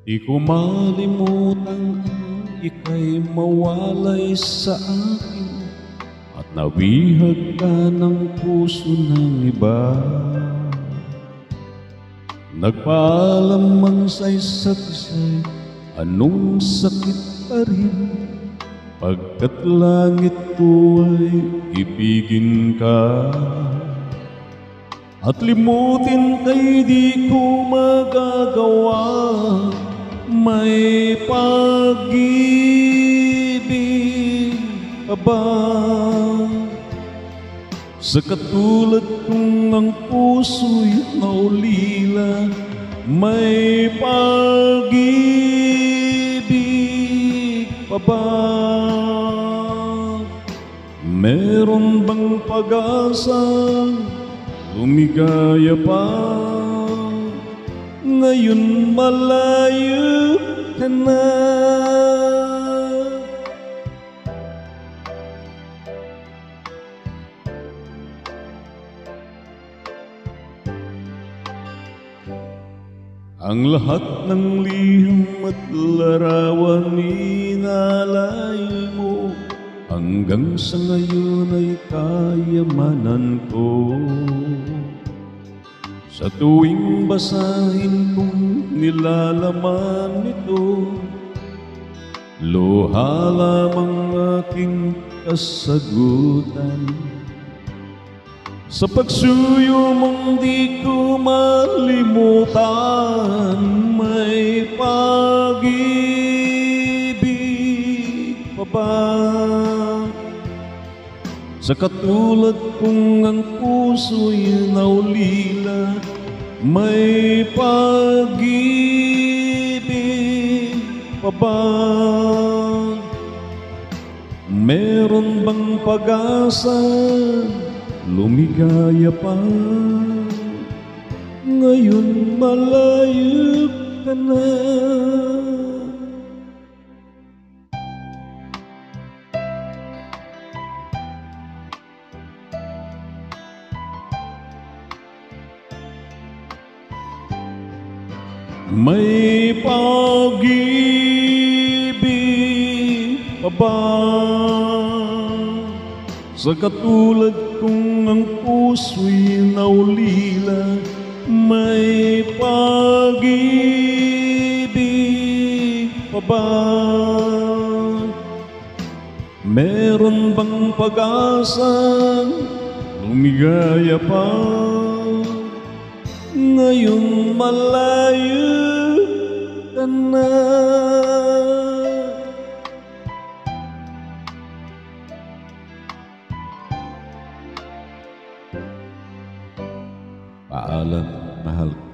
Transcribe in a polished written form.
Di ko malimutang ika'y mawalay sa akin at nabihag ka ng puso ng iba. Nagpaalam man sa isa't isa'y anong sakit pa rin, pagkat langit ko ay ibigin ka. At limutin ka'y di ko magagawa, may pag-ibig ka ba? Sa katulad kong ang puso'y naulila, may pag-ibig pa ba? Meron bang pag-asa, lumigaya pa? Ngayon malayo ka na. Ang lahat ng liham at larawan inalay mo, hanggang sa ngayon ay kayamanan ko. Sa tuwing basahin kong nilalaman nito, luha lamang aking kasagutan. Sa pagsuyo mong di ko malimutan, may pag-ibig pa ba? Sa katulad kong ang puso'y naulila, may pag-ibig pa ba? Meron bang pag-asa, lumigaya pa? Ngayon malayo ka na. May pag-ibig pa ba? Sa katulad kong ang puso'y naulila, may pag-ibig pa ba? Meron bang pag-asa, lumigaya pa? Ngayon malayo ka na. Paalam, mahal ko.